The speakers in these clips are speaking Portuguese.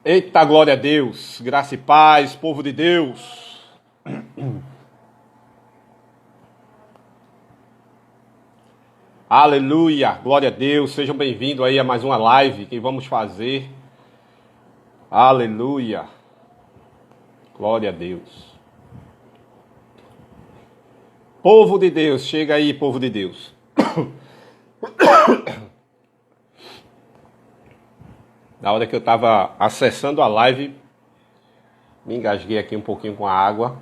Eita, glória a Deus, graça e paz, povo de Deus. Aleluia, glória a Deus, sejam bem-vindos aí a mais uma live que vamos fazer. Aleluia, glória a Deus. Povo de Deus, chega aí, povo de Deus. Na hora que eu estava acessando a live, me engasguei aqui um pouquinho com a água.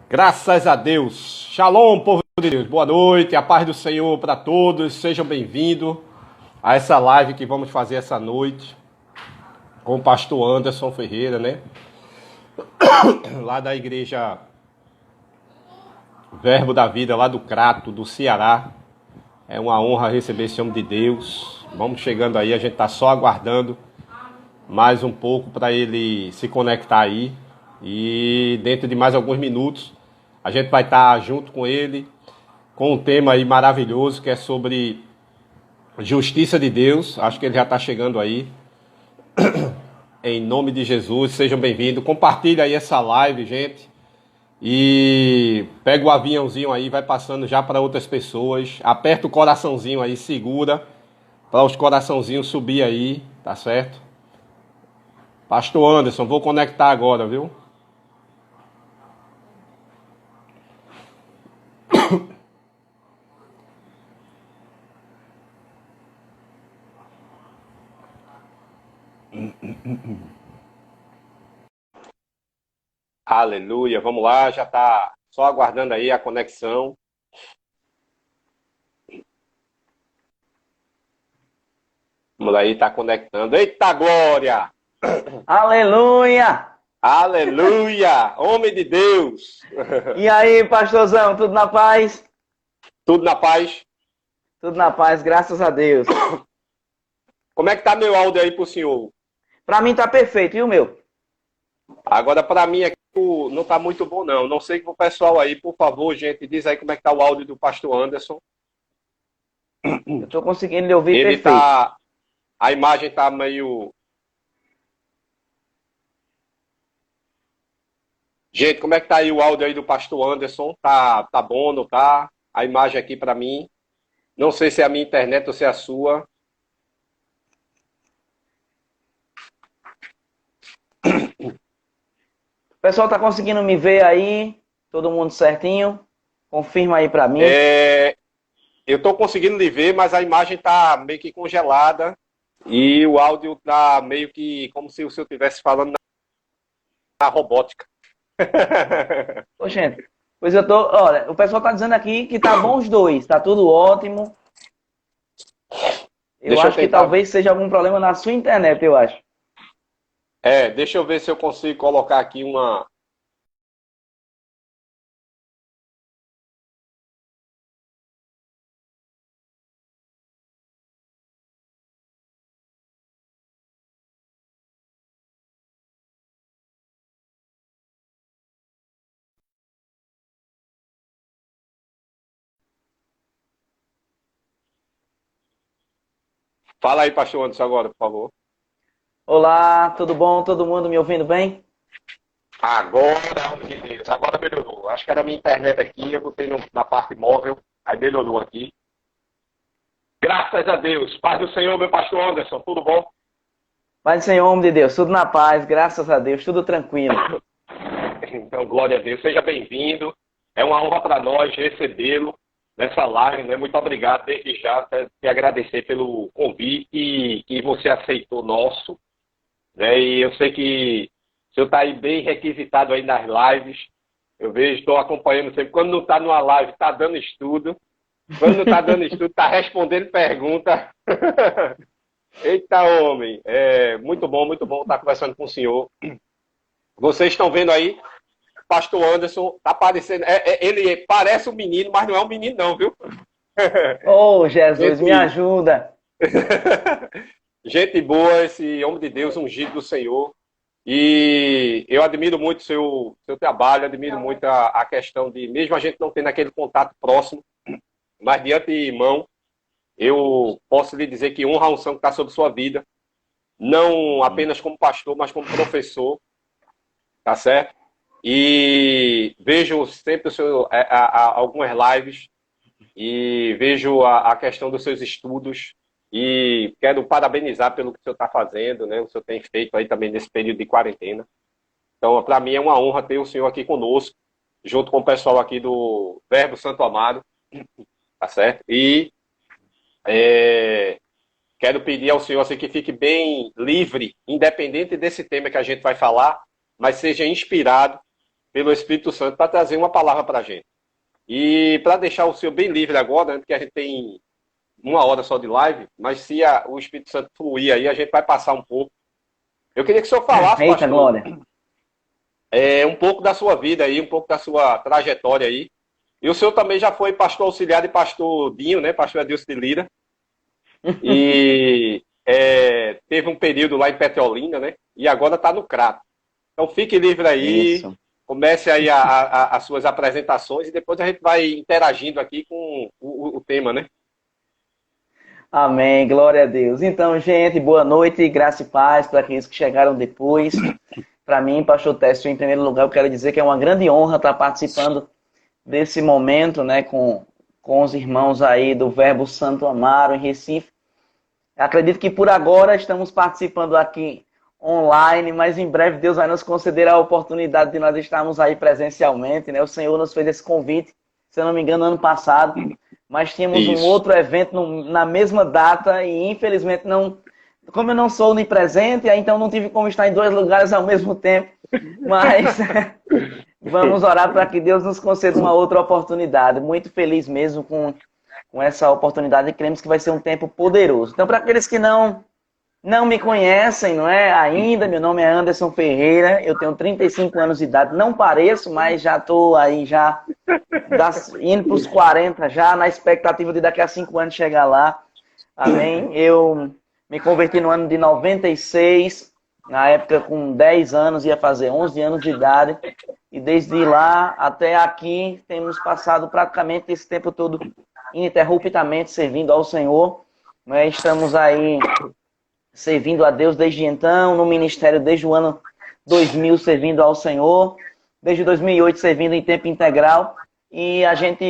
Graças a Deus. Shalom, povo de Deus. Boa noite, a paz do Senhor para todos. Sejam bem-vindos a essa live que vamos fazer essa noite com o pastor Anderson Ferreira, né? Lá da igreja Verbo da Vida, lá do Crato, do Ceará. É uma honra receber esse homem de Deus. Vamos chegando aí, a gente está só aguardando mais um pouco para ele se conectar aí. E dentro de mais alguns minutos, a gente vai estar junto com ele, com um tema aí maravilhoso, que é sobre justiça de Deus. Acho que ele já está chegando aí. Em nome de Jesus, sejam bem-vindos. Compartilha aí essa live, gente. E pega o aviãozinho aí, vai passando já para outras pessoas. Aperta o coraçãozinho aí, segura para os coraçãozinhos subir aí, tá certo? Pastor Anderson, vou conectar agora, viu? Aleluia, vamos lá, já tá só aguardando aí a conexão. Vamos aí, tá conectando. Eita glória! Aleluia! Aleluia! Homem de Deus! E aí, pastorzão, tudo na paz? Tudo na paz? Tudo na paz, graças a Deus. Como é que tá meu áudio aí pro senhor? Pra mim tá perfeito, e o meu? Agora, pra mim aqui não tá muito bom, não. Não sei pro pessoal aí, por favor, gente, diz aí como é que tá o áudio do pastor Anderson. Eu tô conseguindo lhe ouvir Ele perfeito. tá... A imagem tá meio... Gente, como é que tá aí o áudio aí do pastor Anderson? Tá bom, não tá? A imagem aqui pra mim. Não sei se é a minha internet ou se é a sua. O pessoal tá conseguindo me ver aí? Todo mundo certinho? Confirma aí pra mim. Eu tô conseguindo lhe ver, mas a imagem tá meio que congelada. E o áudio tá meio que como se o senhor estivesse falando na robótica. Ô, gente, pois eu tô... Olha, o pessoal tá dizendo aqui que tá bom os dois, tá tudo ótimo. Eu Deixa eu acho que tentar. talvez seja algum problema na sua internet, eu acho. Deixa eu ver se eu consigo colocar aqui uma... Fala aí, pastor Anderson, agora, por favor. Olá, tudo bom? Todo mundo me ouvindo bem? Agora, homem de Deus, agora melhorou. Acho que era a minha internet aqui, eu botei na parte móvel, aí melhorou aqui. Graças a Deus. Paz do Senhor, meu pastor Anderson, tudo bom? Pai do Senhor, homem de Deus, tudo na paz, graças a Deus, tudo tranquilo. Então, glória a Deus, seja bem-vindo. É uma honra para nós recebê-lo nessa live, né? Muito obrigado desde já, te agradecer pelo convite que você aceitou nosso, né? E eu sei que o senhor está aí bem requisitado aí nas lives. Eu vejo, estou acompanhando sempre. Quando não está numa live, está dando estudo. Quando não está dando estudo, está respondendo pergunta. Eita, homem. Muito bom estar conversando com o senhor. Vocês estão vendo aí, pastor Anderson, tá parecendo... ele parece um menino, mas não é um menino não, viu? Oh, Jesus, me ajuda. Gente boa, esse homem de Deus, ungido do Senhor. E eu admiro muito o seu trabalho, admiro muito a questão de, mesmo a gente não tendo aquele contato próximo, mas diante de irmão, eu posso lhe dizer que honra a unção que está sobre sua vida, não apenas como pastor, mas como professor, tá certo? E vejo sempre algumas lives e vejo a questão dos seus estudos e quero parabenizar pelo que o senhor está fazendo, né? O senhor tem feito aí também nesse período de quarentena. Então, para mim é uma honra ter o senhor aqui conosco, junto com o pessoal aqui do Verbo Santo Amado, tá certo? E quero pedir ao senhor assim, que fique bem livre, independente desse tema que a gente vai falar, mas seja inspirado pelo Espírito Santo para trazer uma palavra para a gente. E para deixar o senhor bem livre agora, né, porque a gente tem 1 hora só de live, mas se o Espírito Santo fluir aí, a gente vai passar um pouco. Eu queria que o senhor falasse, Eita, pastor, glória. Um pouco da sua vida aí, um pouco da sua trajetória aí. E o senhor também já foi pastor auxiliar de pastor Dinho, né? Pastor Adilson de Lira. E teve um período lá em Petrolina, né? E agora está no Crato. Então fique livre aí, Isso. comece aí as suas apresentações e depois a gente vai interagindo aqui com o tema, né? Amém, glória a Deus. Então, gente, boa noite, graça e paz para aqueles que chegaram depois. Para mim, pastor Técio, em primeiro lugar, eu quero dizer que é uma grande honra estar participando desse momento, né, com os irmãos aí do Verbo Santo Amaro, em Recife. Acredito que por agora estamos participando aqui online, mas em breve Deus vai nos conceder a oportunidade de nós estarmos aí presencialmente, né? O Senhor nos fez esse convite, se eu não me engano, ano passado, mas tínhamos um outro evento na mesma data e infelizmente não, como eu não sou onipresente, então não tive como estar em 2 lugares ao mesmo tempo, mas vamos orar para que Deus nos conceda uma outra oportunidade. Muito feliz mesmo com essa oportunidade e cremos que vai ser um tempo poderoso. Então, para aqueles que não me conhecem, não é? Ainda, meu nome é Anderson Ferreira, eu tenho 35 anos de idade, não pareço, mas já estou aí já indo para os 40 já, na expectativa de daqui a 5 anos chegar lá. Amém? Eu me converti no ano de 96, na época com 10 anos, ia fazer 11 anos de idade, e desde lá até aqui temos passado praticamente esse tempo todo ininterruptamente servindo ao Senhor. Né? Estamos aí servindo a Deus desde então, no ministério desde o ano 2000 servindo ao Senhor, desde 2008 servindo em tempo integral, e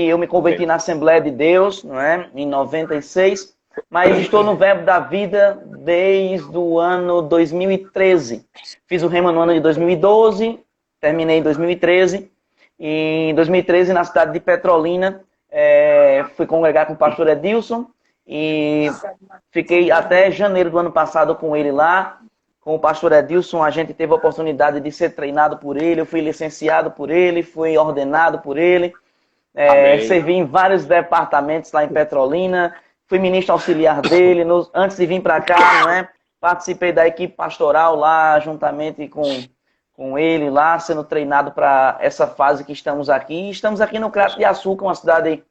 eu me converti na Assembleia de Deus, não é? Em 96, mas estou no Verbo da Vida desde o ano 2013. Fiz o Rema no ano de 2012, terminei em 2013, e em 2013 na cidade de Petrolina, fui congregar com o pastor Edilson, e fiquei até janeiro do ano passado com ele lá. Com o pastor Edilson, a gente teve a oportunidade de ser treinado por ele, eu fui licenciado por ele, fui ordenado por ele, servi em vários departamentos lá em Petrolina, fui ministro auxiliar dele, antes de vir para cá, não é? Participei da equipe pastoral lá, juntamente com ele lá, sendo treinado para essa fase que estamos aqui. Estamos aqui no Crato de Açúcar, uma cidade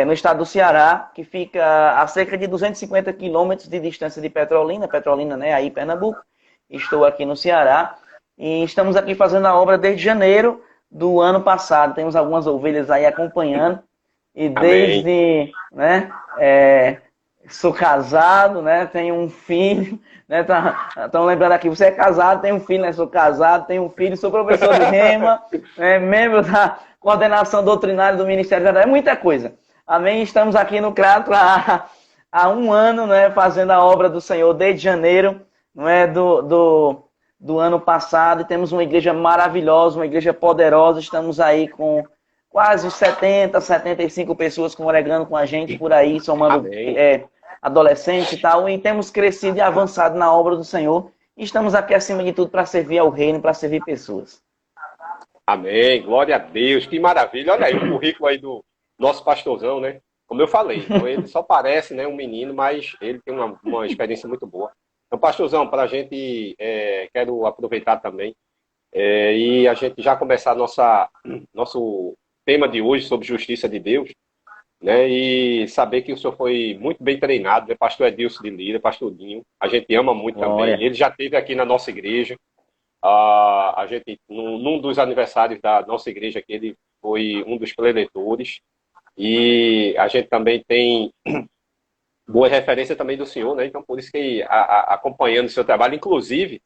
no estado do Ceará, que fica a cerca de 250 quilômetros de distância de Petrolina, né, aí em Pernambuco. Estou aqui no Ceará e estamos aqui fazendo a obra desde janeiro do ano passado. Temos algumas ovelhas aí acompanhando e desde, né, sou casado, né, tenho um filho, né, estão lembrando aqui, você é casado, tem um filho, né, sou casado, tenho um filho, sou professor de Rema, membro da coordenação doutrinária do Ministério da Verdade, é muita coisa. Amém? Estamos aqui no Crato há 1 ano, né, fazendo a obra do Senhor desde janeiro, não é, do ano passado, e temos uma igreja maravilhosa, uma igreja poderosa. Estamos aí com quase 70, 75 pessoas congregando com a gente por aí, somando adolescentes e tal, e temos crescido e avançado na obra do Senhor. E estamos aqui, acima de tudo, para servir ao reino, para servir pessoas. Amém, glória a Deus, que maravilha. Olha aí o currículo aí do nosso pastorzão, né? Como eu falei, então ele só parece, né, um menino, mas ele tem uma experiência muito boa. Então, pastorzão, para a gente, quero aproveitar também e a gente já começar nosso tema de hoje sobre justiça de Deus, né? E saber que o senhor foi muito bem treinado, né? Pastor Edilson de Lira, pastor Dinho, a gente ama muito também. Ele já esteve aqui na nossa igreja. A gente, num dos aniversários da nossa igreja, que ele foi um dos preletores, e a gente também tem boa referência também do senhor, né? Então, por isso que acompanhando o seu trabalho, inclusive,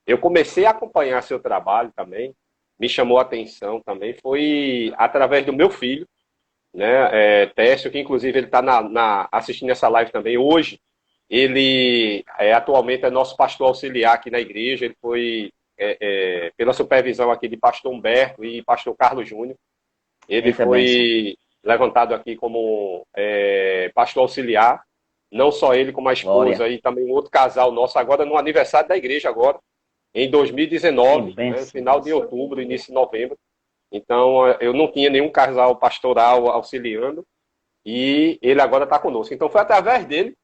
eu comecei a acompanhar seu trabalho também, me chamou a atenção também, foi através do meu filho, né? Técio, que inclusive ele está assistindo essa live também hoje. Ele atualmente é nosso pastor auxiliar aqui na igreja, ele foi pela supervisão aqui de pastor Humberto e pastor Carlos Júnior. Ele Eita, bênção. foi levantado aqui como pastor auxiliar, não só ele, como a Glória. esposa e também um outro casal nosso, agora no aniversário da igreja, agora, em Que 2019, né, bênção. final de outubro, início de novembro. Então, eu não tinha nenhum casal pastoral auxiliando, e ele agora está conosco. Então, foi através dele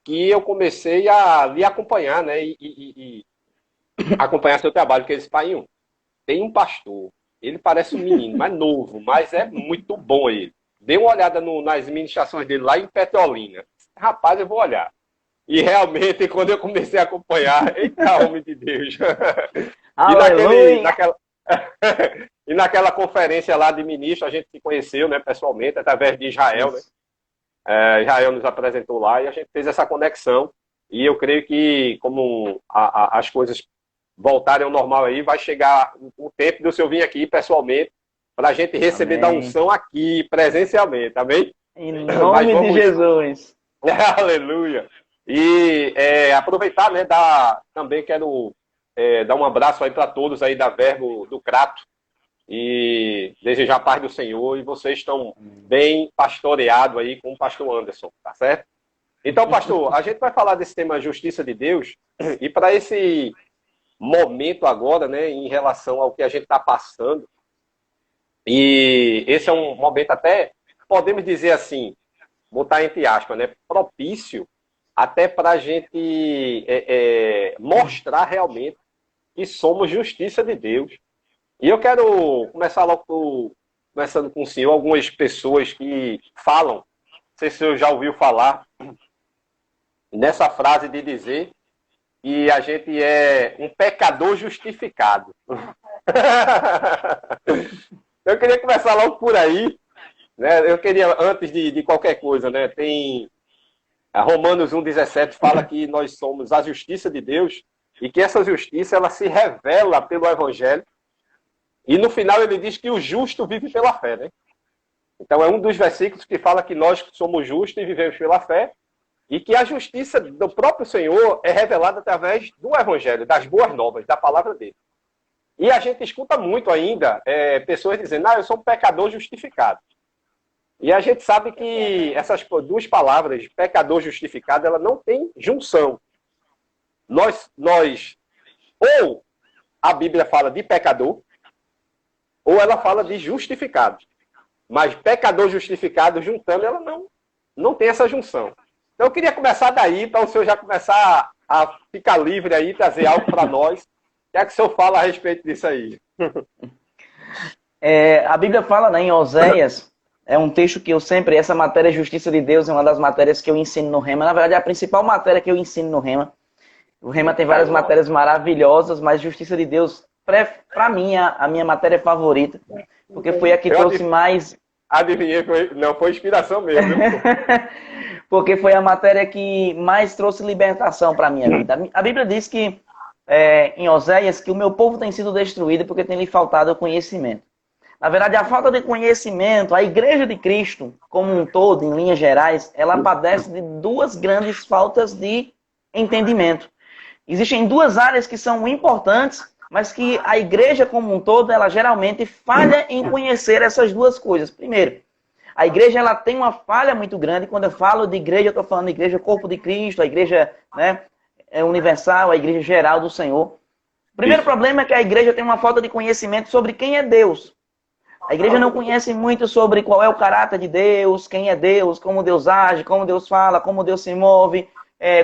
que eu comecei a lhe acompanhar, né, e acompanhar seu trabalho, porque eles, pai, tem um pastor, ele parece um menino, mais novo, mas é muito bom ele. Dê uma olhada nas ministrações dele lá em Petrolina. Rapaz, eu vou olhar. E realmente, quando eu comecei a acompanhar, eita, homem de Deus. Aleluia! Naquela, e naquela conferência lá de ministro, a gente se conheceu, né, pessoalmente, através de Israel, né? Isso. Israel nos apresentou lá e a gente fez essa conexão. E eu creio que, como as coisas voltarem ao normal aí, vai chegar o tempo do senhor vir aqui pessoalmente para a gente receber da Amém. unção aqui, presencialmente, amém? Em Mas nome de vamos, Jesus. aleluia. E aproveitar, né, também quero dar um abraço aí para todos aí da Verbo do Crato e desejar a paz do Senhor, e vocês estão bem pastoreados aí com o pastor Anderson, tá certo? Então, pastor, a gente vai falar desse tema Justiça de Deus, e para esse momento agora, né, em relação ao que a gente está passando, e esse é um momento até, podemos dizer assim, botar entre aspas, né, propício até para a gente mostrar realmente que somos justiça de Deus. E eu quero começar logo começando com o senhor, algumas pessoas que falam, não sei se o senhor já ouviu falar, nessa frase de dizer que a gente é um pecador justificado. Eu queria começar logo por aí, né? Eu queria, antes de qualquer coisa, né? Tem Romanos 1,17 fala que nós somos a justiça de Deus e que essa justiça ela se revela pelo Evangelho. E no final ele diz que o justo vive pela fé, né? Então é um dos versículos que fala que nós somos justos e vivemos pela fé e que a justiça do próprio Senhor é revelada através do Evangelho, das boas novas, da palavra dele. E a gente escuta muito ainda pessoas dizendo, eu sou um pecador justificado. E a gente sabe que essas duas palavras, pecador justificado, ela não tem junção. Nós, ou a Bíblia fala de pecador, ou ela fala de justificado. Mas pecador justificado, juntando, ela não tem essa junção. Então eu queria começar daí, para o senhor já começar a ficar livre aí, trazer algo para nós. O que é que o senhor fala a respeito disso aí? A Bíblia fala, né, em Oséias, é um texto que eu sempre, essa matéria Justiça de Deus é uma das matérias que eu ensino no Rema. Na verdade, é a principal matéria que eu ensino no Rema. O Rema tem várias matérias maravilhosas, mas Justiça de Deus, para mim, a minha matéria favorita, porque foi a que trouxe mais... Adivinhei, foi inspiração mesmo. Porque foi a matéria que mais trouxe libertação para a minha vida. A Bíblia diz que, em Oséias, que o meu povo tem sido destruído porque tem lhe faltado conhecimento. Na verdade, a falta de conhecimento, a Igreja de Cristo, como um todo, em linhas gerais, ela padece de duas grandes faltas de entendimento. Existem duas áreas que são importantes, mas que a igreja como um todo, ela geralmente falha em conhecer essas duas coisas. Primeiro, a igreja ela tem uma falha muito grande. Quando eu falo de igreja, eu estou falando de igreja corpo de Cristo, a igreja, né, universal, a igreja geral do Senhor. O primeiro problema é que a igreja tem uma falta de conhecimento sobre quem é Deus. A igreja não conhece muito sobre qual é o caráter de Deus, quem é Deus, como Deus age, como Deus fala, como Deus se move,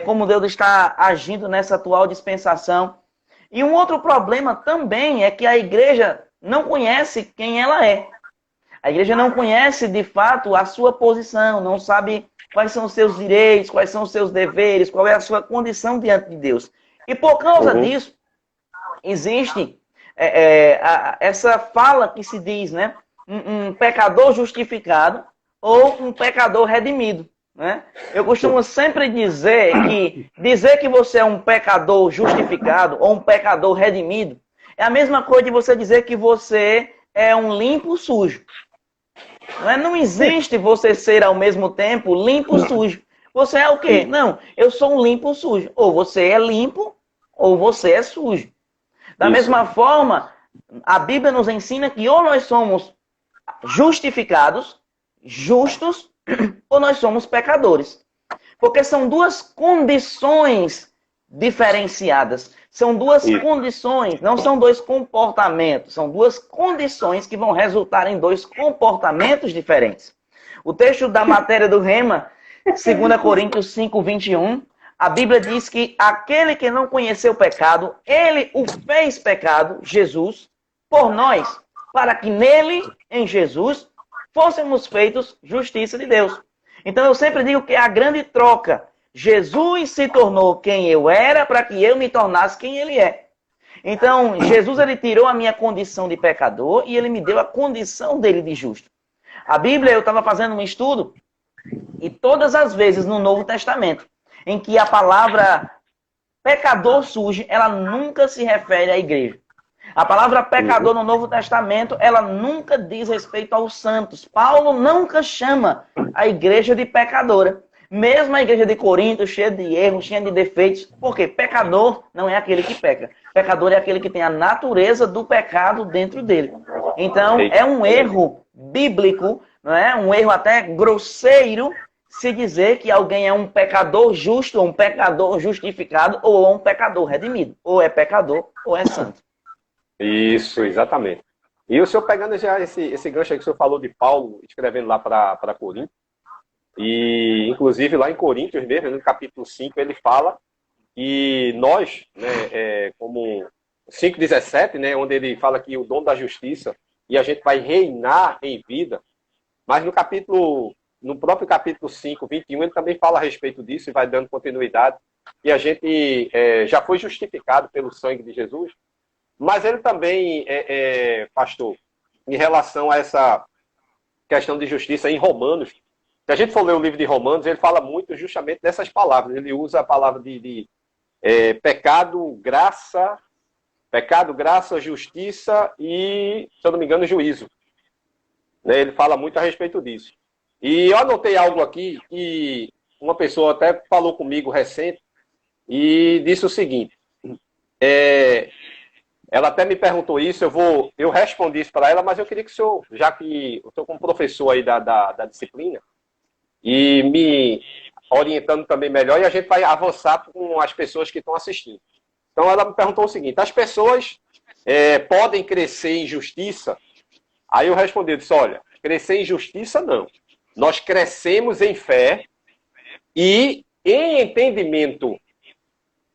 como Deus está agindo nessa atual dispensação. E um outro problema também é que a igreja não conhece quem ela é. A igreja não conhece, de fato, a sua posição, não sabe quais são os seus direitos, quais são os seus deveres, qual é a sua condição diante de Deus. E por causa disso, existe essa fala que se diz, né? Um pecador justificado ou um pecador redimido, né? Eu costumo sempre dizer que você é um pecador justificado ou um pecador redimido é a mesma coisa de você dizer que você é um limpo sujo. Não existe você ser ao mesmo tempo limpo sujo. Você é o quê? Não, eu sou um limpo sujo. Ou você é limpo ou você é sujo. Da mesma forma, a Bíblia nos ensina que ou nós somos justificados, justos, ou nós somos pecadores. Porque são duas condições diferenciadas. São duas condições, não são dois comportamentos. São duas condições que vão resultar em dois comportamentos diferentes. O texto da matéria do Rema, 2 Coríntios 5, 21, a Bíblia diz que aquele que não conheceu o pecado, ele o fez pecado, Jesus, por nós, para que nele, em Jesus, fôssemos feitos justiça de Deus. Então eu sempre digo que é a grande troca. Jesus se tornou quem eu era para que eu me tornasse quem ele é. Então, Jesus ele tirou a minha condição de pecador e ele me deu a condição dele de justo. A Bíblia, eu estava fazendo um estudo e todas as vezes no Novo Testamento em que a palavra pecador surge, ela nunca se refere à igreja. A palavra pecador no Novo Testamento, ela nunca diz respeito aos santos. Paulo nunca chama a igreja de pecadora. Mesmo a igreja de Corinto, cheia de erros, cheia de defeitos. Porque pecador não é aquele que peca. Pecador é aquele que tem a natureza do pecado dentro dele. Então, é um erro bíblico, não é? Um erro até grosseiro, se dizer que alguém é um pecador justo, ou um pecador justificado, ou um pecador redimido. Ou é pecador, ou é santo. Isso, exatamente. E o senhor pegando já esse gancho aí que o senhor falou de Paulo, escrevendo lá para Corinto, e inclusive lá em Coríntios mesmo, no capítulo 5, ele fala que nós, né, como 5,17, né, onde ele fala que o dom da justiça, e a gente vai reinar em vida, mas no próprio capítulo 5, 21, ele também fala a respeito disso e vai dando continuidade, e a gente já foi justificado pelo sangue de Jesus. Mas ele também, pastor, em relação a essa questão de justiça em Romanos, se a gente for ler o livro de Romanos, ele fala muito justamente dessas palavras. Ele usa a palavra de pecado, graça, justiça e, se eu não me engano, juízo. Né? Ele fala muito a respeito disso. E eu anotei algo aqui que uma pessoa até falou comigo recente e disse o seguinte. Ela até me perguntou isso, eu respondi isso para ela, mas eu queria que o senhor, já que eu estou como professor aí da disciplina, e me orientando também melhor, e a gente vai avançar com as pessoas que estão assistindo. Então ela me perguntou o seguinte, as pessoas podem crescer em justiça? Aí eu respondi, eu disse, olha, crescer em justiça não. Nós crescemos em fé e em entendimento.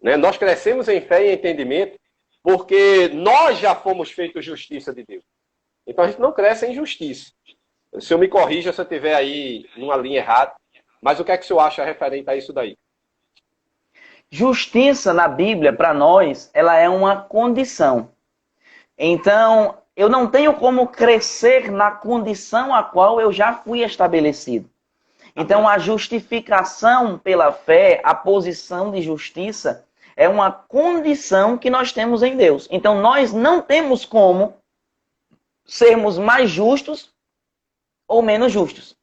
Né? Nós crescemos em fé e entendimento porque nós já fomos feitos justiça de Deus. Então a gente não cresce em justiça. O senhor me corrija se eu estiver aí numa linha errada, mas o que é que o senhor acha referente a isso daí? Justiça na Bíblia, para nós, ela é uma condição. Então, eu não tenho como crescer na condição a qual eu já fui estabelecido. Então, a justificação pela fé, a posição de justiça, é uma condição que nós temos em Deus. Então, nós não temos como sermos mais justos ou menos justos.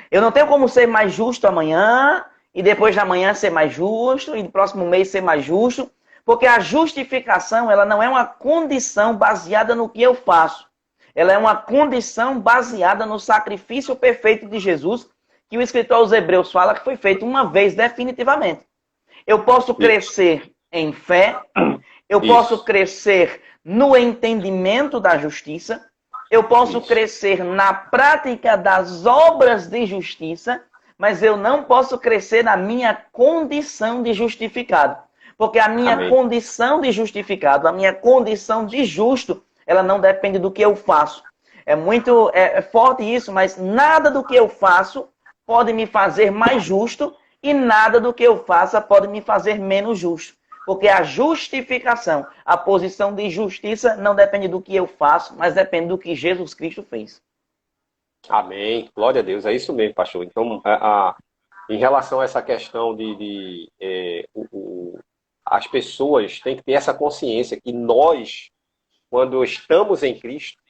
Eu não tenho como ser mais justo amanhã, e depois de amanhã ser mais justo, e no próximo mês ser mais justo, porque a justificação ela não é uma condição baseada no que eu faço. Ela é uma condição baseada no sacrifício perfeito de Jesus, que o escritor aos Hebreus fala que foi feito uma vez definitivamente. Eu posso crescer em fé, eu posso crescer no entendimento da justiça, eu posso crescer na prática das obras de justiça, mas eu não posso crescer na minha condição de justificado. Porque a minha condição de justificado, a minha condição de justo, ela não depende do que eu faço. É muito forte isso, mas nada do que eu faço pode me fazer mais justo e nada do que eu faça pode me fazer menos justo. Porque a justificação, a posição de justiça, não depende do que eu faço, mas depende do que Jesus Cristo fez. Amém. Glória a Deus. É isso mesmo, pastor. Então, em relação a essa questão as pessoas têm que ter essa consciência que nós, quando estamos em Cristo,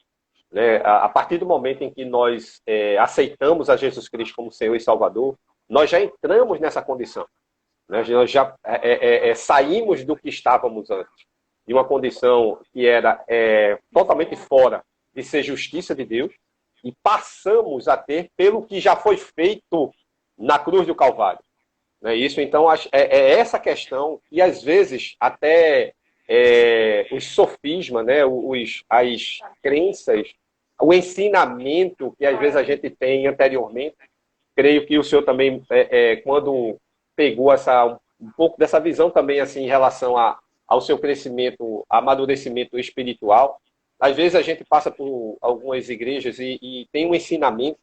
né, a partir do momento em que nós aceitamos a Jesus Cristo como Senhor e Salvador, nós já entramos nessa condição. Né? Nós já saímos do que estávamos antes, de uma condição que era totalmente fora de ser justiça de Deus, e passamos a ter pelo que já foi feito na cruz do Calvário. Não é isso? Então, é essa questão, e às vezes até os sofismas, né? As crenças, o ensinamento que às vezes a gente tem anteriormente, creio que o senhor também, quando pegou um pouco dessa visão também assim, em relação ao seu crescimento, amadurecimento espiritual, às vezes a gente passa por algumas igrejas e tem um ensinamento,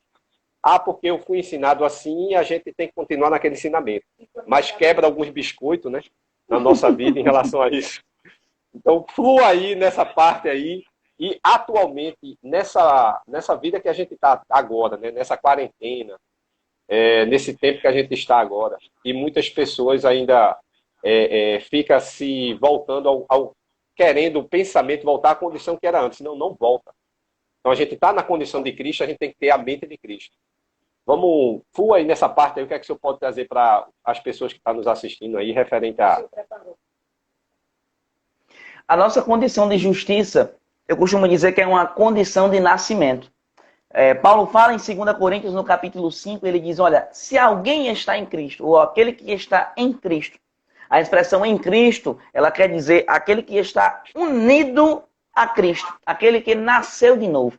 porque eu fui ensinado assim e a gente tem que continuar naquele ensinamento. Mas quebra alguns biscoitos, né, na nossa vida em relação a isso. Então, flua aí nessa parte aí. E atualmente, nessa vida que a gente está agora, né, nessa quarentena, nesse tempo que a gente está agora, e muitas pessoas ainda ficam se voltando querendo o pensamento voltar à condição que era antes. Não volta. Então, a gente está na condição de Cristo, a gente tem que ter a mente de Cristo. Vamos, flua aí nessa parte aí, o que é que o senhor pode trazer para as pessoas que estão nos assistindo aí, referente A nossa condição de justiça, eu costumo dizer que é uma condição de nascimento. Paulo fala em 2 Coríntios, no capítulo 5, ele diz, olha, se alguém está em Cristo, ou aquele que está em Cristo, a expressão em Cristo, ela quer dizer aquele que está unido a Cristo, aquele que nasceu de novo.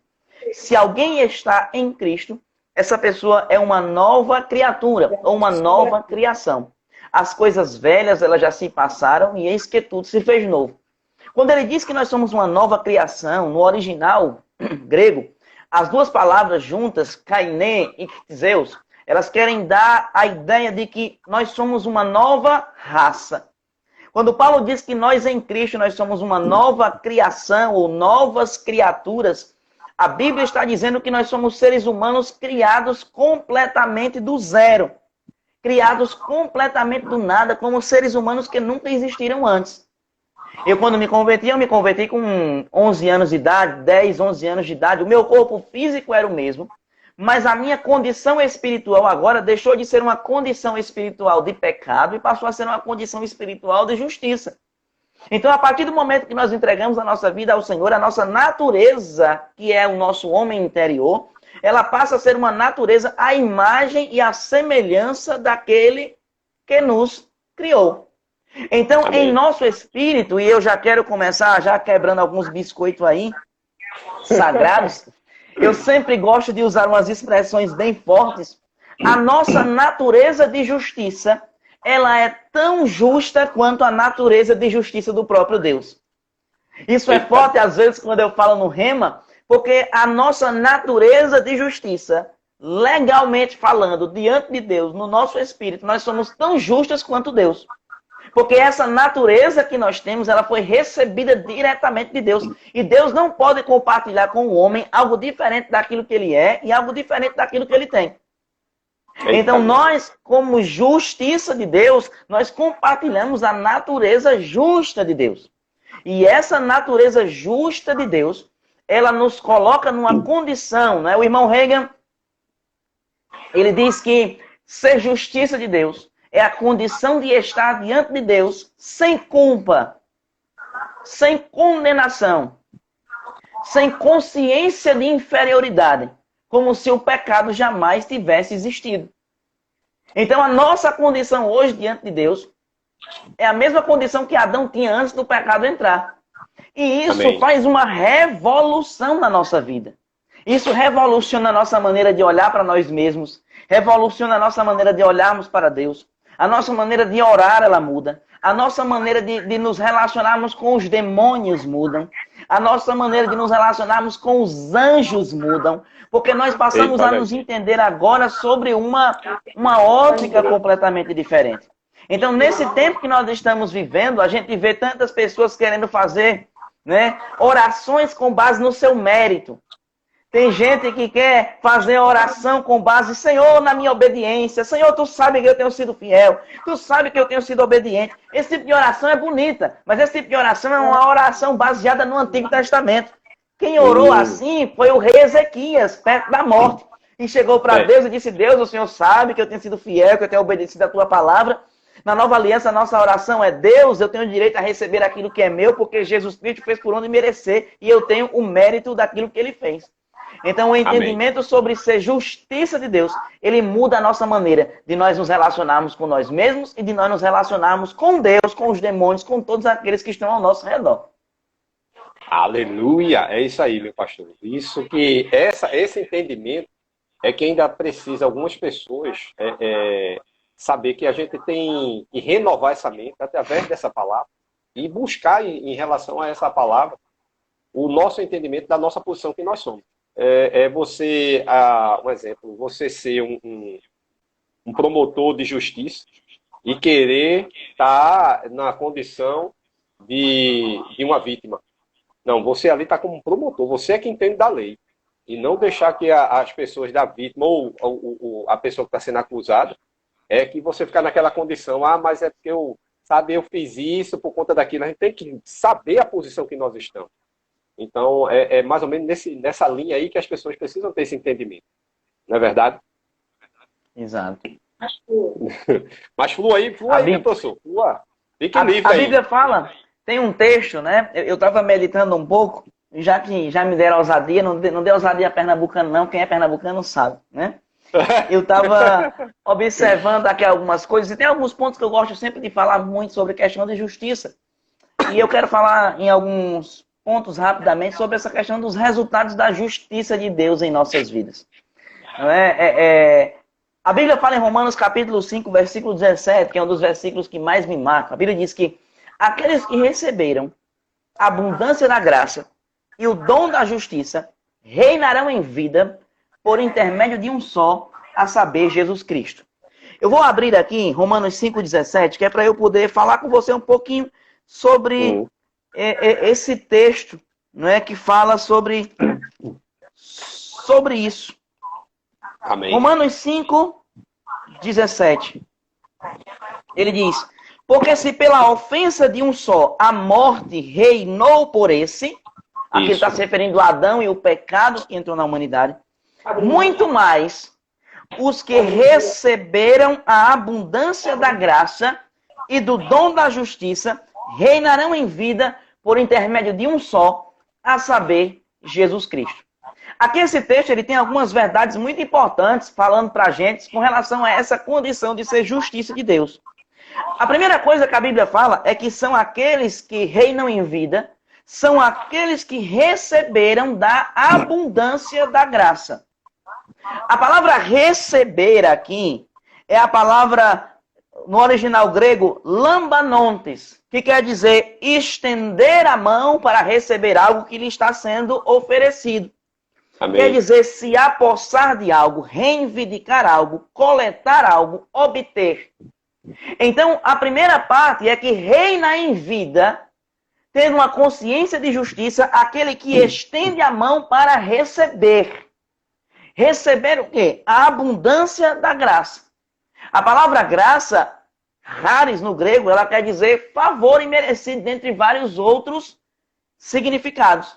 Se alguém está em Cristo, essa pessoa é uma nova criatura, ou uma nova criação. As coisas velhas, elas já se passaram e eis que tudo se fez novo. Quando ele diz que nós somos uma nova criação, no original grego, as duas palavras juntas, kainé e ktzeus, elas querem dar a ideia de que nós somos uma nova raça. Quando Paulo diz que nós em Cristo nós somos uma nova criação ou novas criaturas, a Bíblia está dizendo que nós somos seres humanos criados completamente do zero. Criados completamente do nada, como seres humanos que nunca existiram antes. Eu, quando me converti com 11 anos de idade, 10, 11 anos de idade. O meu corpo físico era o mesmo, mas a minha condição espiritual agora deixou de ser uma condição espiritual de pecado e passou a ser uma condição espiritual de justiça. Então, a partir do momento que nós entregamos a nossa vida ao Senhor, a nossa natureza, que é o nosso homem interior, ela passa a ser uma natureza à imagem e à semelhança daquele que nos criou. Então, Amém. Em nosso espírito, e eu já quero começar já quebrando alguns biscoitos aí, sagrados, eu sempre gosto de usar umas expressões bem fortes. A nossa natureza de justiça, ela é tão justa quanto a natureza de justiça do próprio Deus. Isso é forte, às vezes, quando eu falo no rema, porque a nossa natureza de justiça, legalmente falando, diante de Deus, no nosso espírito, nós somos tão justas quanto Deus. Porque essa natureza que nós temos, ela foi recebida diretamente de Deus. E Deus não pode compartilhar com o homem algo diferente daquilo que ele é e algo diferente daquilo que ele tem. Então nós, como justiça de Deus, nós compartilhamos a natureza justa de Deus. E essa natureza justa de Deus, ela nos coloca numa condição, né? O irmão Reagan, ele diz que ser justiça de Deus é a condição de estar diante de Deus sem culpa, sem condenação, sem consciência de inferioridade, como se o pecado jamais tivesse existido. Então a nossa condição hoje diante de Deus é a mesma condição que Adão tinha antes do pecado entrar. E isso Amém. Faz uma revolução na nossa vida. Isso revoluciona a nossa maneira de olhar para nós mesmos, revoluciona a nossa maneira de olharmos para Deus. A nossa maneira de orar, ela muda. A nossa maneira de nos relacionarmos com os demônios mudam. A nossa maneira de nos relacionarmos com os anjos mudam. Porque nós passamos a nos entender agora sobre uma ótica completamente diferente. Então, nesse tempo que nós estamos vivendo, a gente vê tantas pessoas querendo fazer, né, orações com base no seu mérito. Tem gente que quer fazer oração com base, Senhor, na minha obediência. Senhor, tu sabe que eu tenho sido fiel. Tu sabe que eu tenho sido obediente. Esse tipo de oração é bonita, mas esse tipo de oração é uma oração baseada no Antigo Testamento. Quem orou assim foi o rei Ezequias, perto da morte. E chegou para Deus e disse, Deus, o Senhor sabe que eu tenho sido fiel, que eu tenho obedecido a tua palavra. Na nova aliança, a nossa oração é, Deus, eu tenho direito a receber aquilo que é meu, porque Jesus Cristo fez por onde merecer, e eu tenho o mérito daquilo que ele fez. Então, o entendimento sobre ser justiça de Deus, ele muda a nossa maneira de nós nos relacionarmos com nós mesmos e de nós nos relacionarmos com Deus, com os demônios, com todos aqueles que estão ao nosso redor. Aleluia! É isso aí, meu pastor. Isso que esse entendimento é que ainda precisa algumas pessoas saber que a gente tem que renovar essa mente através dessa palavra e buscar em relação a essa palavra o nosso entendimento da nossa posição que nós somos. Você, um exemplo, você ser um promotor de justiça e querer estar na condição de uma vítima. Não, você ali está como um promotor, você é quem entende da lei. E não deixar que as pessoas da vítima ou a pessoa que está sendo acusada que você ficar naquela condição, mas é porque eu fiz isso por conta daquilo. A gente tem que saber a posição que nós estamos. Então, é mais ou menos nessa linha aí que as pessoas precisam ter esse entendimento. Não é verdade? Exato. Mas flua aí, professor. Flua. Fique livre aí. A Bíblia fala, tem um texto, né? Eu estava meditando um pouco, já que já me deram ousadia, não deu ousadia pernambucano não, quem é pernambucano sabe, né? Eu estava observando aqui algumas coisas, e tem alguns pontos que eu gosto sempre de falar muito sobre questão de justiça. E eu quero falar em alguns pontos rapidamente sobre essa questão dos resultados da justiça de Deus em nossas vidas. A Bíblia fala em Romanos capítulo 5, versículo 17, que é um dos versículos que mais me marca. A Bíblia diz que aqueles que receberam a abundância da graça e o dom da justiça reinarão em vida por intermédio de um só, a saber, Jesus Cristo. Eu vou abrir aqui Romanos 5,17, que é para eu poder falar com você um pouquinho sobre esse texto, não é, que fala sobre isso. Amém. Romanos 5,17. Ele diz, porque se pela ofensa de um só a morte reinou por esse, aqui está se referindo a Adão e o pecado que entrou na humanidade, muito mais os que receberam a abundância da graça e do dom da justiça reinarão em vida por intermédio de um só, a saber, Jesus Cristo. Aqui esse texto ele tem algumas verdades muito importantes falando para a gente com relação a essa condição de ser justiça de Deus. A primeira coisa que a Bíblia fala é que são aqueles que reinam em vida, são aqueles que receberam da abundância da graça. A palavra receber aqui é a palavra, no original grego, lambanontes, que quer dizer estender a mão para receber algo que lhe está sendo oferecido. Amém. Quer dizer se apossar de algo, reivindicar algo, coletar algo, obter. Então, a primeira parte é que reina em vida, tendo uma consciência de justiça, aquele que estende a mão para receber. Receber o quê? A abundância da graça. A palavra graça, charis no grego, ela quer dizer favor imerecido, dentre vários outros significados.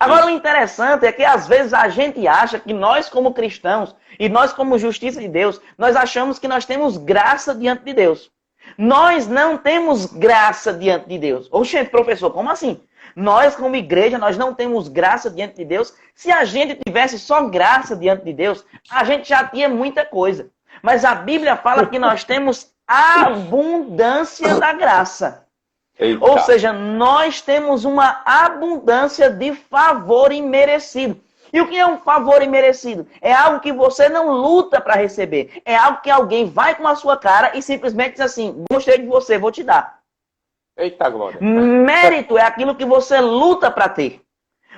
Agora, o interessante é que às vezes a gente acha que nós como cristãos e nós como justiça de Deus, nós achamos que nós temos graça diante de Deus. Nós não temos graça diante de Deus. Oxe, professor, como assim? Nós como igreja, nós não temos graça diante de Deus. Se a gente tivesse só graça diante de Deus, a gente já tinha muita coisa. Mas a Bíblia fala que nós temos abundância da graça. Eita. Ou seja, nós temos uma abundância de favor imerecido. E o que é um favor imerecido? É algo que você não luta para receber. É algo que alguém vai com a sua cara e simplesmente diz assim, gostei de você, vou te dar. Eita glória. Mérito é aquilo que você luta para ter.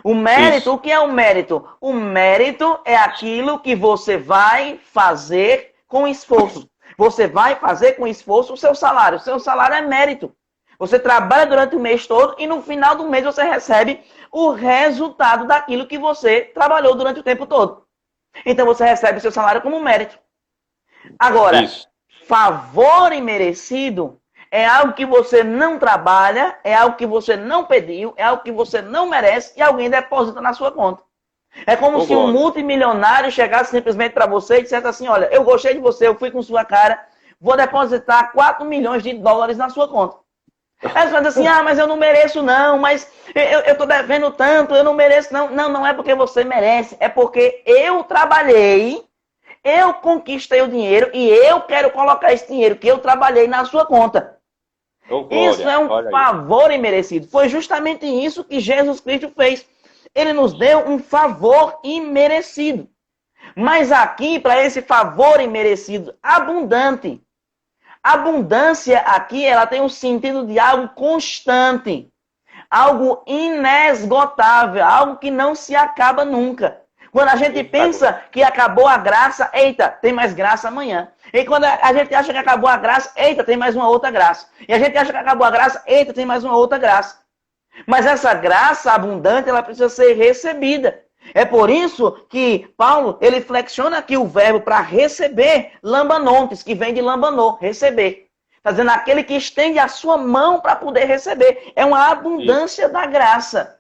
O mérito, o que é o mérito? O mérito é aquilo que você vai fazer com esforço. Você vai fazer com esforço o seu salário. O seu salário é mérito. Você trabalha durante o mês todo e no final do mês você recebe o resultado daquilo que você trabalhou durante o tempo todo. Então você recebe o seu salário como mérito. Agora, favor imerecido é algo que você não trabalha, é algo que você não pediu, é algo que você não merece e alguém deposita na sua conta. É como se um multimilionário chegasse simplesmente para você e dissesse assim, olha, eu gostei de você, eu fui com sua cara, vou depositar 4 milhões de dólares na sua conta. Aí você vai dizer assim, mas eu não mereço não, mas eu estou devendo tanto, eu não mereço não. Não é porque você merece, é porque eu trabalhei, eu conquistei o dinheiro e eu quero colocar esse dinheiro que eu trabalhei na sua conta. Isso é um favor imerecido. Foi justamente isso que Jesus Cristo fez. Ele nos deu um favor imerecido. Mas aqui, para esse favor imerecido abundante, abundância aqui, ela tem um sentido de algo constante, algo inesgotável, algo que não se acaba nunca. Quando a gente pensa que acabou a graça, eita, tem mais graça amanhã. E quando a gente acha que acabou a graça, eita, tem mais uma outra graça. E a gente acha que acabou a graça, eita, tem mais uma outra graça. Mas essa graça abundante, ela precisa ser recebida. É por isso que Paulo, ele flexiona aqui o verbo para receber, lambanontes, que vem de lambanô, receber. Está dizendo aquele que estende a sua mão para poder receber. É uma abundância da graça.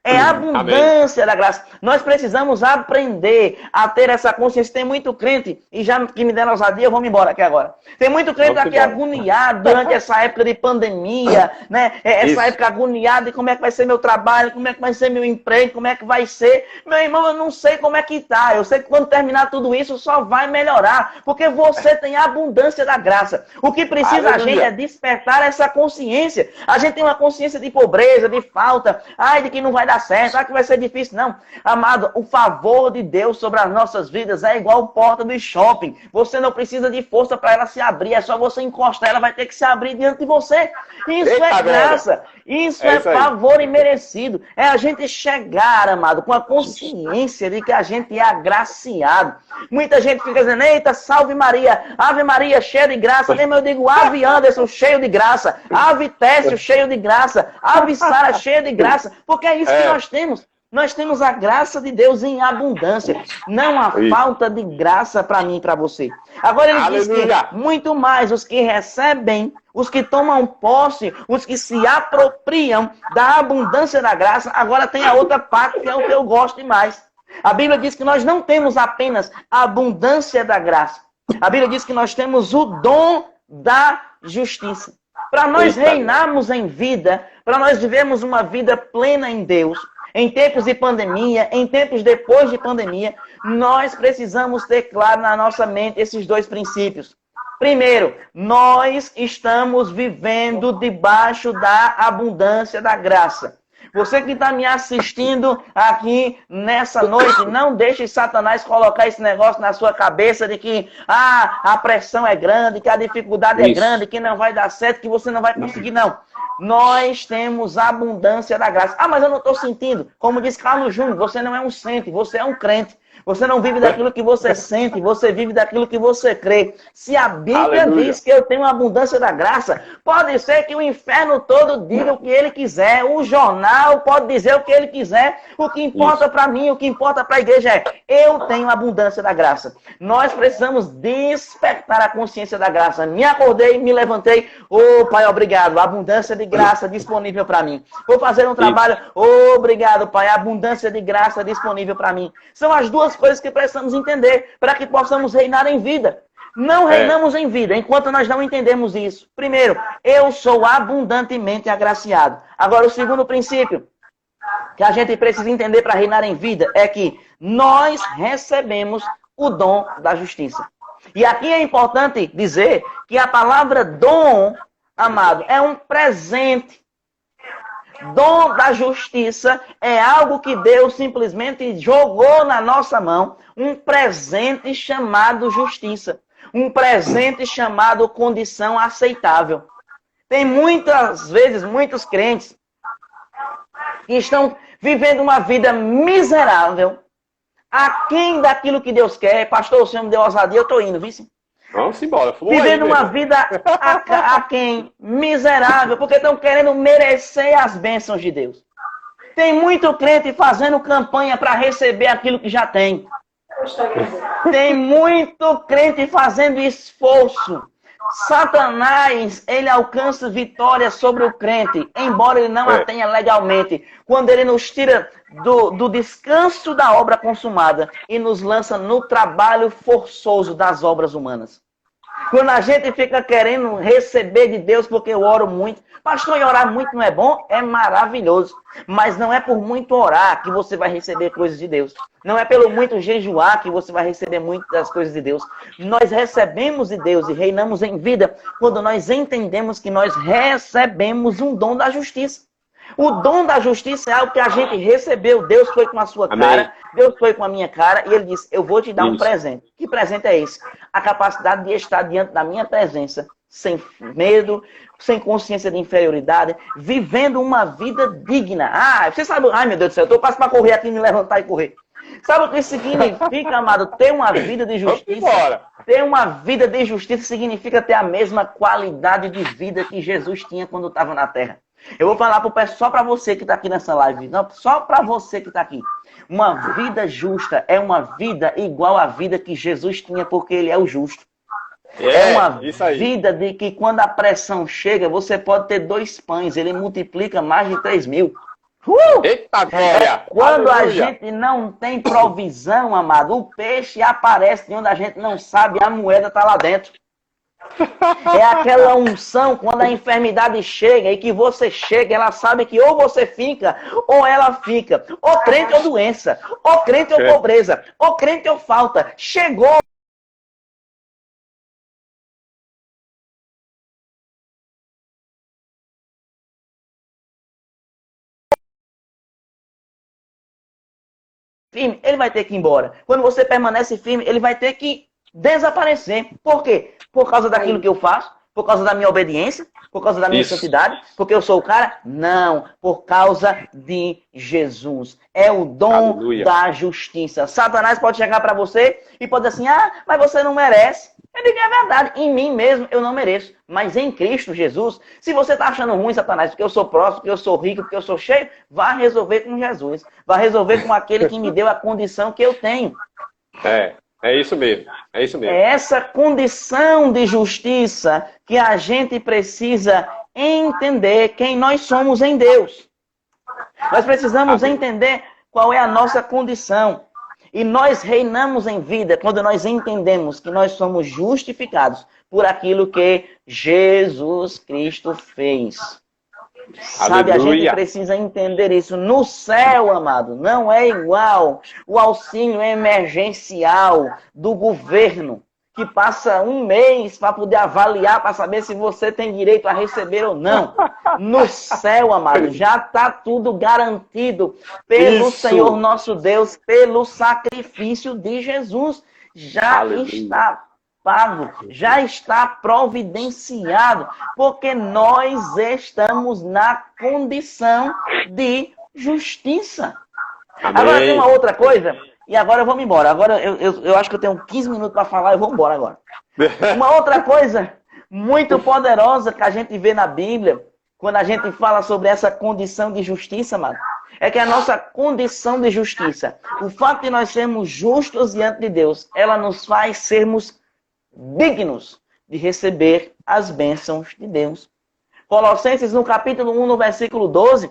É a abundância da graça. Nós precisamos aprender a ter essa consciência. Tem muito crente, e já que me deram ousadia, eu vou me embora aqui agora. Tem muito crente aqui agoniado durante essa época de pandemia, né? Essa época agoniada de como é que vai ser meu trabalho, como é que vai ser meu emprego, como é que vai ser. Meu irmão, eu não sei como é que tá. Eu sei que quando terminar tudo isso, só vai melhorar. Porque você tem a abundância da graça. O que precisa a gente é despertar essa consciência. A gente tem uma consciência de pobreza, de falta, de que não vai dar certo, que vai ser difícil. Não, amado, o favor de Deus sobre as nossas vidas é igual porta do shopping. Você não precisa de força para ela se abrir, é só você encostar, ela vai ter que se abrir diante de você. Isso é graça, isso é favor imerecido. É a gente chegar, amado, com a consciência de que a gente é agraciado. Muita gente fica dizendo, eita, salve Maria, Ave Maria, cheia de graça. Mesmo eu digo, Ave Anderson, cheio de graça, Ave Técio, cheio de graça, Ave Sara, cheia de graça, porque é isso que nós temos. Nós temos a graça de Deus em abundância. Não há falta de graça para mim e para você. Agora ele diz que muito mais os que recebem, os que tomam posse, os que se apropriam da abundância da graça. Agora tem a outra parte que é o que eu gosto demais. A Bíblia diz que nós não temos apenas a abundância da graça. A Bíblia diz que nós temos o dom da justiça. Para nós reinarmos em vida, para nós vivermos uma vida plena em Deus, em tempos de pandemia, em tempos depois de pandemia, nós precisamos ter claro na nossa mente esses dois princípios. Primeiro, nós estamos vivendo debaixo da abundância da graça. Você que está me assistindo aqui nessa noite, não deixe Satanás colocar esse negócio na sua cabeça de que a pressão é grande, que a dificuldade é grande, que não vai dar certo, que você não vai conseguir, não. Nós temos a abundância da graça. Mas eu não estou sentindo. Como diz Carlos Júnior, você não é um sente, você é um crente. Você não vive daquilo que você sente, você vive daquilo que você crê. Se a Bíblia diz que eu tenho uma abundância da graça, pode ser que o inferno todo diga o que ele quiser, o jornal pode dizer o que ele quiser, o que importa para mim, o que importa para a igreja é, eu tenho abundância da graça. Nós precisamos despertar a consciência da graça. Me acordei, me levantei, Pai, obrigado, abundância de graça disponível para mim. Vou fazer um trabalho, obrigado, Pai, abundância de graça disponível para mim. São as duas coisas que precisamos entender para que possamos reinar em vida. Não reinamos em vida enquanto nós não entendemos isso. Primeiro, eu sou abundantemente agraciado. Agora, o segundo princípio que a gente precisa entender para reinar em vida é que nós recebemos o dom da justiça. E aqui é importante dizer que a palavra dom, amado, é um presente. Dom da justiça é algo que Deus simplesmente jogou na nossa mão, um presente chamado justiça, um presente chamado condição aceitável. Tem muitas vezes, muitos crentes que estão vivendo uma vida miserável, aquém daquilo que Deus quer. Pastor, o Senhor me deu ousadia, eu estou indo, viu? Vamos embora. Flua Vivendo aí, uma meu. vida a quem? Miserável, porque estão querendo merecer as bênçãos de Deus. Tem muito crente fazendo campanha para receber aquilo que já tem. Tem muito crente fazendo esforço. Satanás, ele alcança vitória sobre o crente, embora ele não a tenha legalmente. Quando ele nos tira do descanso da obra consumada e nos lança no trabalho forçoso das obras humanas. Quando a gente fica querendo receber de Deus porque eu oro muito. Pastor, e orar muito não é bom? É maravilhoso. Mas não é por muito orar que você vai receber coisas de Deus. Não é pelo muito jejuar que você vai receber muitas coisas de Deus. Nós recebemos de Deus e reinamos em vida quando nós entendemos que nós recebemos um dom da justiça. O dom da justiça é algo que a gente recebeu. Deus foi com a sua cara, Deus foi com a minha cara, e ele disse, eu vou te dar um presente. Que presente é esse? A capacidade de estar diante da minha presença, sem medo, sem consciência de inferioridade, vivendo uma vida digna. Ah, você sabe, ai meu Deus do céu, eu tô passando para correr aqui, me levantar e correr. Sabe o que significa, amado? Ter uma vida de justiça. Ter uma vida de justiça significa ter a mesma qualidade de vida que Jesus tinha quando estava na terra. Eu vou falar só para você que está aqui nessa live. Não, só para você que está aqui. Uma vida justa é uma vida igual à vida que Jesus tinha, porque ele é o justo. É uma vida de que quando a pressão chega, você pode ter 2 pães. Ele multiplica mais de 3.000. Eita, glória! Quando Aleluia. a gente não tem provisão, amado, o peixe aparece de onde a gente não sabe, a moeda está lá dentro. É aquela unção quando a enfermidade chega e que você chega, ela sabe que ou você fica ou ela fica. Ou crente ou doença, ou crente ou pobreza, ou crente ou falta. Chegou. Firme, ele vai ter que ir embora. Quando você permanece firme, ele vai ter que desaparecer. Por quê? Por causa daquilo que eu faço? Por causa da minha obediência? Por causa da minha santidade? Porque eu sou o cara? Não. Por causa de Jesus. É o dom da justiça. Satanás pode chegar para você e pode dizer assim, ah, mas você não merece. Eu digo, é verdade, em mim mesmo eu não mereço. Mas em Cristo Jesus, se você está achando ruim, Satanás, porque eu sou próximo, porque eu sou rico, porque eu sou cheio, vá resolver com Jesus. Vá resolver com aquele que me deu a condição que eu tenho. É isso mesmo. É isso mesmo. É essa condição de justiça que a gente precisa entender quem nós somos em Deus. Nós precisamos entender qual é a nossa condição. E nós reinamos em vida quando nós entendemos que nós somos justificados por aquilo que Jesus Cristo fez. Sabe, a gente precisa entender isso. No céu, amado, não é igual o auxílio emergencial do governo, que passa um mês para poder avaliar, para saber se você tem direito a receber ou não. No céu, amado, já está tudo garantido pelo Senhor nosso Deus, pelo sacrifício de Jesus. Já está pago, já está providenciado, porque nós estamos na condição de justiça. Amém. Agora tem uma outra coisa, e agora eu vou me embora. Agora eu acho que eu tenho 15 minutos para falar, eu vou embora agora. Uma outra coisa muito poderosa que a gente vê na Bíblia, quando a gente fala sobre essa condição de justiça, mano, é que a nossa condição de justiça, o fato de nós sermos justos diante de Deus, ela nos faz sermos dignos de receber as bênçãos de Deus. Colossenses, no capítulo 1, no versículo 12,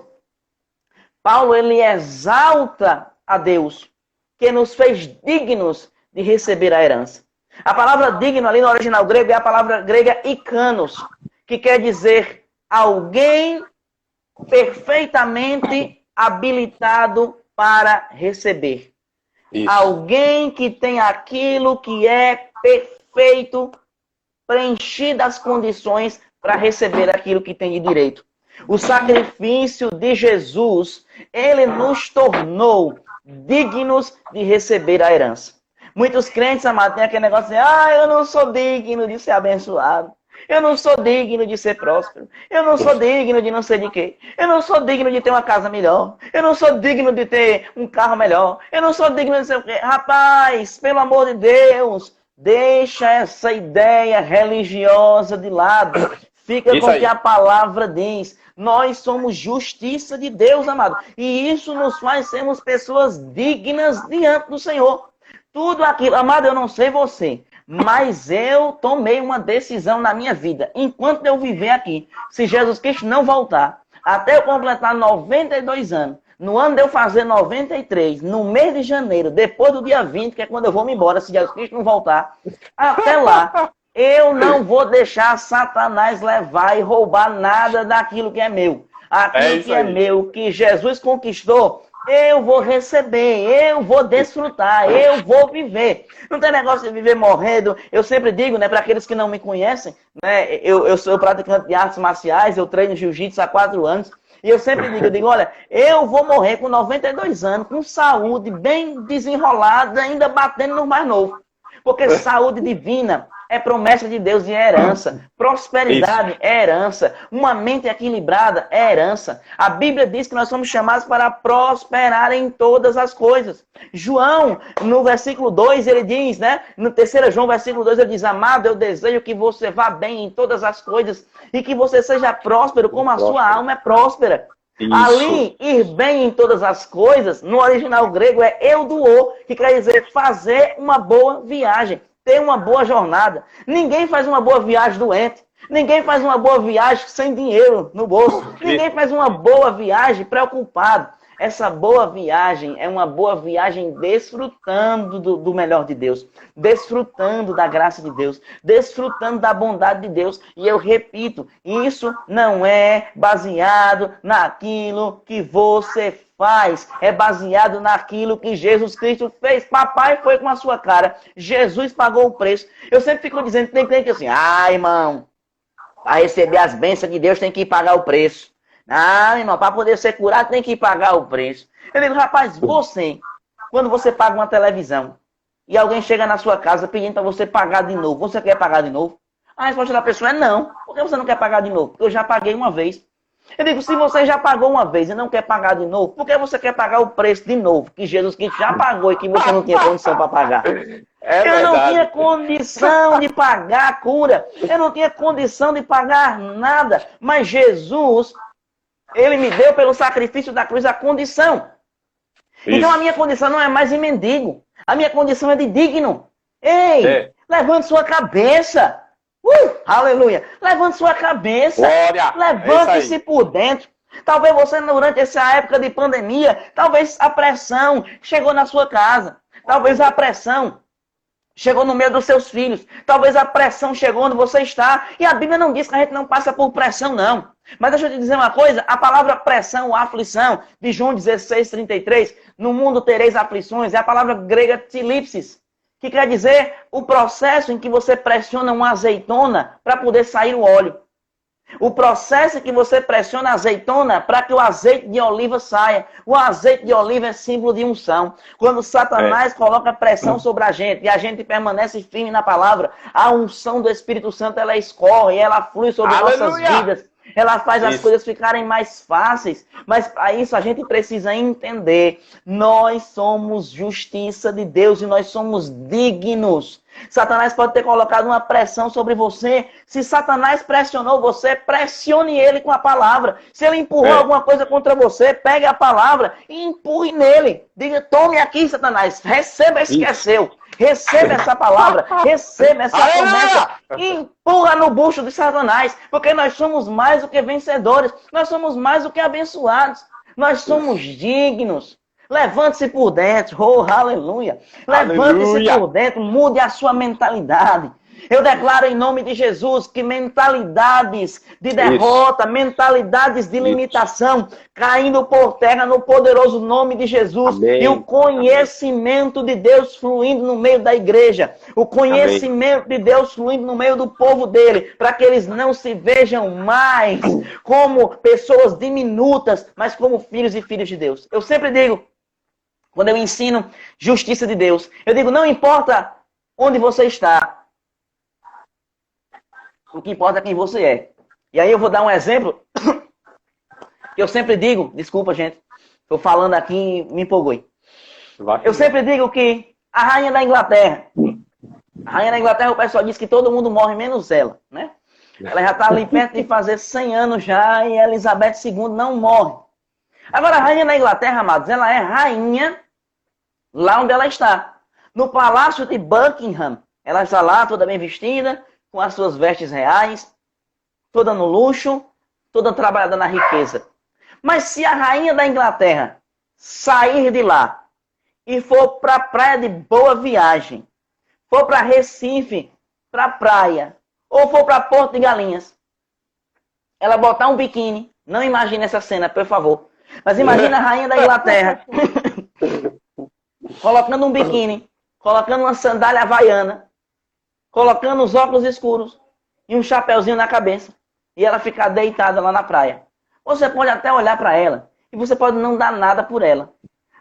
Paulo, ele exalta a Deus, que nos fez dignos de receber a herança. A palavra digno ali no original grego é a palavra grega ikanos, que quer dizer alguém perfeitamente habilitado para receber. Isso. Alguém que tem aquilo que é perfeito, preenchido as condições para receber aquilo que tem de direito. O sacrifício de Jesus, ele nos tornou dignos de receber a herança. Muitos crentes, amados, têm aquele negócio de eu não sou digno de ser abençoado. Eu não sou digno de ser próspero. Eu não sou digno de não sei de quê. Eu não sou digno de ter uma casa melhor. Eu não sou digno de ter um carro melhor. Eu não sou digno de ser o quê. Rapaz, pelo amor de Deus, Deixa essa ideia religiosa de lado. Fica com o que a palavra diz. Nós somos justiça de Deus, amado. E isso nos faz sermos pessoas dignas diante do Senhor. Tudo aquilo, amado, eu não sei você, mas eu tomei uma decisão na minha vida. Enquanto eu viver aqui, se Jesus Cristo não voltar, até eu completar 92 anos, no ano de eu fazer 93, no mês de janeiro, depois do dia 20, que é quando eu vou me embora, se Jesus Cristo não voltar, até lá, eu não vou deixar Satanás levar e roubar nada daquilo que é meu. Aquilo que é meu, que Jesus conquistou, eu vou receber, eu vou desfrutar, eu vou viver. Não tem negócio de viver morrendo. Eu sempre digo, né, para aqueles que não me conhecem, né, eu sou praticante de artes marciais, eu treino jiu-jitsu há 4 anos. E eu sempre digo, olha, eu vou morrer com 92 anos, com saúde, bem desenrolada, ainda batendo no mais novo. Porque saúde divina é promessa de Deus e é herança. Prosperidade Isso. é herança. Uma mente equilibrada é herança. A Bíblia diz que nós somos chamados para prosperar em todas as coisas. João, no versículo 2, ele diz, né? No 3 João, versículo 2, ele diz, amado, eu desejo que você vá bem em todas as coisas e que você seja próspero como a sua alma é próspera. Isso. Ali, ir bem em todas as coisas, no original grego é euduo, que quer dizer fazer uma boa viagem, ter uma boa jornada. Ninguém faz uma boa viagem doente. Ninguém faz uma boa viagem sem dinheiro no bolso. Ninguém faz uma boa viagem preocupado. Essa boa viagem é uma boa viagem desfrutando do melhor de Deus, desfrutando da graça de Deus, desfrutando da bondade de Deus. E eu repito, isso não é baseado naquilo que você faz, é baseado naquilo que Jesus Cristo fez. Papai foi com a sua cara, Jesus pagou o preço. Eu sempre fico dizendo, tem crente assim, irmão, para receber as bênçãos de Deus tem que pagar o preço. Ah, irmão, para poder ser curado tem que pagar o preço. Eu digo, rapaz, você, quando você paga uma televisão e alguém chega na sua casa pedindo para você pagar de novo, você quer pagar de novo? A resposta da pessoa é não. Por que você não quer pagar de novo? Porque eu já paguei uma vez. Eu digo, se você já pagou uma vez e não quer pagar de novo, por que você quer pagar o preço de novo? Que Jesus Cristo já pagou e que você não tinha condição para pagar. Eu não tinha condição de pagar a cura. Eu não tinha condição de pagar nada. Mas Jesus, Ele me deu pelo sacrifício da cruz a condição. Isso. Então a minha condição não é mais de mendigo. A minha condição é de digno. Ei, levante sua cabeça. Aleluia. Levante sua cabeça. Levante-se por dentro. Talvez você, durante essa época de pandemia, talvez a pressão chegou na sua casa. Talvez a pressão chegou no meio dos seus filhos. Talvez a pressão chegou onde você está. E a Bíblia não diz que a gente não passa por pressão, não. Mas deixa eu te dizer uma coisa. A palavra pressão ou aflição, de João 16:33, no mundo tereis aflições, é a palavra grega tilipsis, que quer dizer o processo em que você pressiona uma azeitona para poder sair o óleo. O processo em que você pressiona a azeitona para que o azeite de oliva saia. O azeite de oliva é símbolo de unção. Quando Satanás coloca pressão sobre a gente e a gente permanece firme na palavra, a unção do Espírito Santo ela escorre, ela flui sobre nossas vidas. Ela faz as coisas ficarem mais fáceis. Mas para isso a gente precisa entender. Nós somos justiça de Deus e nós somos dignos. Satanás pode ter colocado uma pressão sobre você. Se Satanás pressionou você, pressione ele com a palavra. Se ele empurrou alguma coisa contra você, pegue a palavra e empurre nele. Diga, tome aqui, Satanás. Receba esse que é seu. Receba essa palavra, receba essa promessa e empurra no bucho de Satanás, porque nós somos mais do que vencedores, nós somos mais do que abençoados, nós somos dignos. Levante-se por dentro, aleluia. Levante-se por dentro, mude a sua mentalidade. Eu declaro em nome de Jesus que mentalidades de derrota, mentalidades de limitação, caindo por terra no poderoso nome de Jesus. Amém. E o conhecimento de Deus fluindo no meio da igreja. O conhecimento de Deus fluindo no meio do povo dele, para que eles não se vejam mais como pessoas diminutas, mas como filhos e filhas de Deus. Eu sempre digo, quando eu ensino justiça de Deus, eu digo, não importa onde você está, o que importa é quem você é. E aí eu vou dar um exemplo que eu sempre digo, desculpa gente, estou falando aqui e me empolguei. Eu sempre digo que a rainha da Inglaterra, A rainha da Inglaterra, o pessoal diz que todo mundo morre, menos ela, né? Ela já está ali perto de fazer 100 anos já e Elizabeth II não morre. Agora, a rainha da Inglaterra, amados, ela é rainha lá onde ela está. No palácio de Buckingham. Ela está lá, toda bem vestida, com as suas vestes reais, toda no luxo, toda trabalhada na riqueza. Mas se a rainha da Inglaterra sair de lá e for para a praia de Boa Viagem, for para Recife, para a praia, ou for para Porto de Galinhas, ela botar um biquíni, não imagine essa cena, por favor, mas imagine a rainha da Inglaterra colocando um biquíni, colocando uma sandália havaiana, colocando os óculos escuros e um chapéuzinho na cabeça, e ela ficar deitada lá na praia. Você pode até olhar para ela e você pode não dar nada por ela,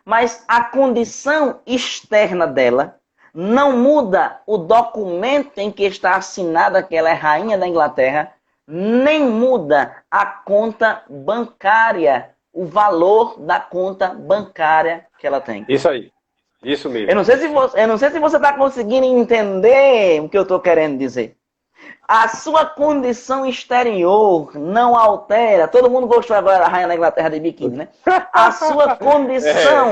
mas a condição externa dela não muda o documento em que está assinada que ela é rainha da Inglaterra, nem muda a conta bancária, o valor da conta bancária que ela tem. Isso aí. Isso mesmo. Eu não sei se você está conseguindo entender o que eu estou querendo dizer. A sua condição exterior não altera. Todo mundo gostou agora da rainha da Inglaterra de biquíni, né? A sua condição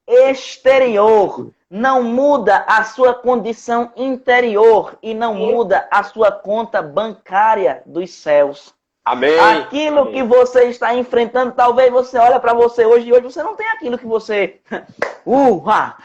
exterior não muda a sua condição interior e não muda a sua conta bancária dos céus. Amém. Aquilo que você está enfrentando, talvez você olhe para você hoje e hoje você não tem aquilo que você...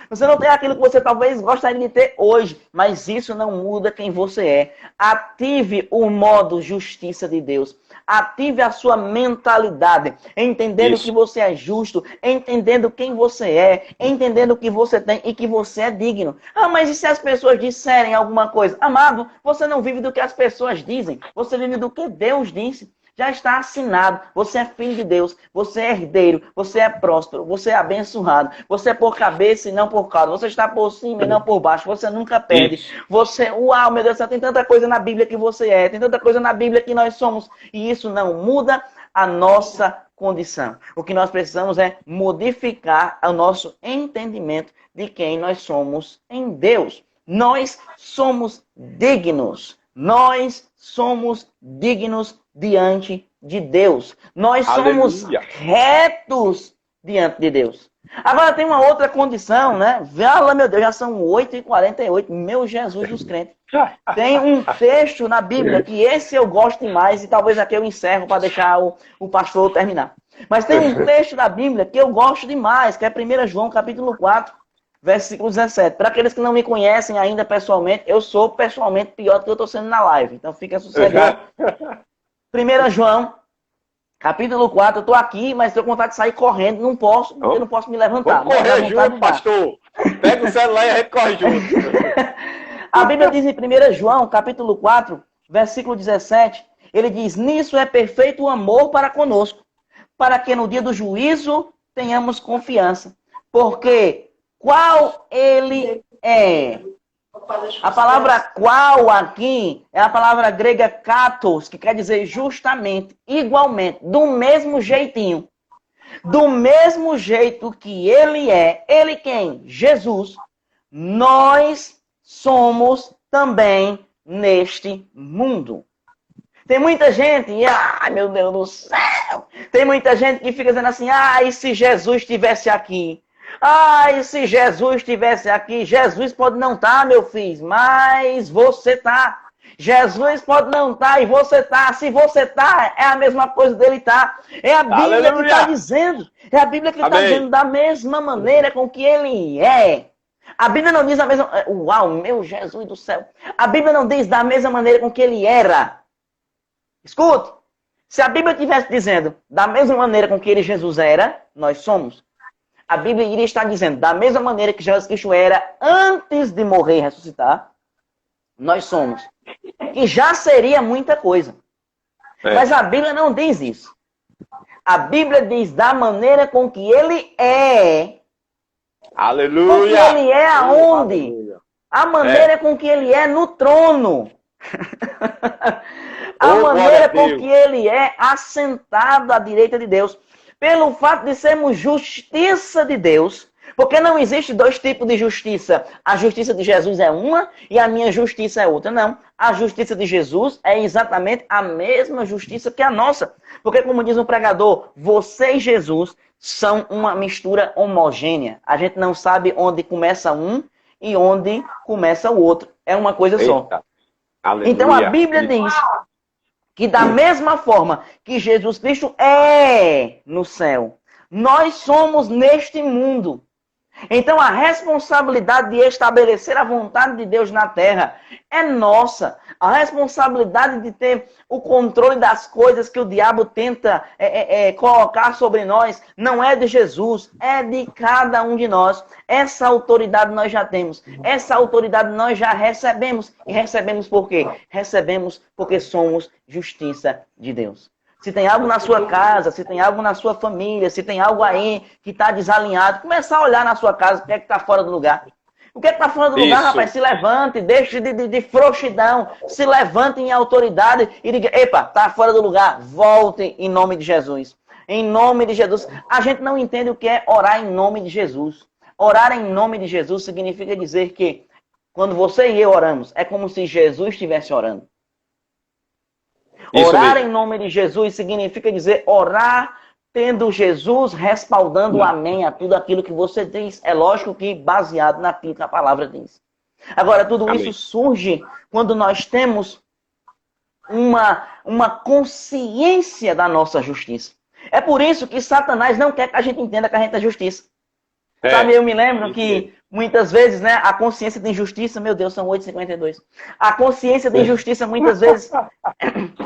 Você não tem aquilo que você talvez gostaria de ter hoje, mas isso não muda quem você é. Ative o modo justiça de Deus. Ative a sua mentalidade, entendendo que você é justo, entendendo quem você é, entendendo o que você tem e que você é digno. Mas e se as pessoas disserem alguma coisa? Amado, você não vive do que as pessoas dizem, você vive do que Deus disse. Já está assinado, você é filho de Deus, você é herdeiro, você é próspero, você é abençoado, você é por cabeça e não por cauda, você está por cima e não por baixo, você nunca perde. Você, uau, meu Deus, tem tanta coisa na Bíblia que você é, tem tanta coisa na Bíblia que nós somos, e isso não muda a nossa condição. O que nós precisamos é modificar o nosso entendimento de quem nós somos em Deus. Nós somos dignos. Nós somos dignos diante de Deus. Nós somos retos diante de Deus. Agora tem uma outra condição, né? Fala, meu Deus, já são 8h48. Meu Jesus dos crentes. Tem um texto na Bíblia que esse eu gosto demais e talvez aqui eu encerro para deixar o pastor terminar. Mas tem um texto da Bíblia que eu gosto demais, que é 1 João capítulo 4. Versículo 17. Para aqueles que não me conhecem ainda pessoalmente, eu sou pessoalmente pior do que eu estou sendo na live. Então fica sossegado. 1 João, capítulo 4. Eu estou aqui, mas estou com vontade de sair correndo. Não posso, porque eu não posso me levantar. Vamos correr junto, pastor. Pega o celular e a gente corre junto. A Bíblia diz em 1 João, capítulo 4, versículo 17. Ele diz, nisso é perfeito o amor para conosco, para que no dia do juízo tenhamos confiança. Porque... qual ele é? A palavra qual aqui é a palavra grega katos, que quer dizer justamente, igualmente, do mesmo jeitinho. Do mesmo jeito que ele é, ele quem? Jesus. Nós somos também neste mundo. Tem muita gente, ai meu Deus do céu, tem muita gente que fica dizendo assim, e se Jesus estivesse aqui? E se Jesus estivesse aqui? Jesus pode não estar, meu filho, mas você está. Jesus pode não estar e você está. Se você está, é a mesma coisa dele estar. É a Bíblia que está dizendo. É a Bíblia que está dizendo da mesma maneira com que ele é. A Bíblia não diz da mesma... Uau, meu Jesus do céu. A Bíblia não diz da mesma maneira com que ele era. Escute. Se a Bíblia estivesse dizendo da mesma maneira com que ele, Jesus, era, nós somos. A Bíblia iria estar dizendo, da mesma maneira que Jesus Cristo era antes de morrer e ressuscitar, nós somos. Que já seria muita coisa. Mas a Bíblia não diz isso. A Bíblia diz da maneira com que ele é. Aleluia! Com que ele é aonde? A maneira com que ele é no trono. A maneira com que ele é assentado à direita de Deus. Pelo fato de sermos justiça de Deus, Porque não existe dois tipos de justiça. A justiça de Jesus é uma e a minha justiça é outra. Não. A justiça de Jesus é exatamente a mesma justiça que a nossa. Porque, como diz um pregador, você e Jesus são uma mistura homogênea. A gente não sabe onde começa um e onde começa o outro. É uma coisa só. Aleluia. Então a Bíblia diz que da mesma forma que Jesus Cristo é no céu, nós somos neste mundo. Então a responsabilidade de estabelecer a vontade de Deus na terra é nossa. A responsabilidade de ter o controle das coisas que o diabo tenta colocar sobre nós não é de Jesus, é de cada um de nós. Essa autoridade nós já temos. Essa autoridade nós já recebemos. E recebemos por quê? Recebemos porque somos justiça de Deus. Se tem algo na sua casa, se tem algo na sua família, se tem algo aí que está desalinhado, começar a olhar na sua casa o que é que está fora do lugar. O que é que está fora do lugar, rapaz? Se levante, deixe de frouxidão, se levante em autoridade e diga, epa, está fora do lugar, volte em nome de Jesus. Em nome de Jesus. A gente não entende o que é orar em nome de Jesus. Orar em nome de Jesus significa dizer que quando você e eu oramos, é como se Jesus estivesse orando. Orar em nome de Jesus significa dizer orar tendo Jesus respaldando o amém a tudo aquilo que você diz. É lógico que baseado naquilo que a palavra diz. Agora, tudo isso surge quando nós temos uma consciência da nossa justiça. É por isso que Satanás não quer que a gente entenda que a gente é justiça. Sabe, eu me lembro que muitas vezes, né, a consciência de injustiça, meu Deus, são 8h52. A consciência de injustiça, muitas vezes,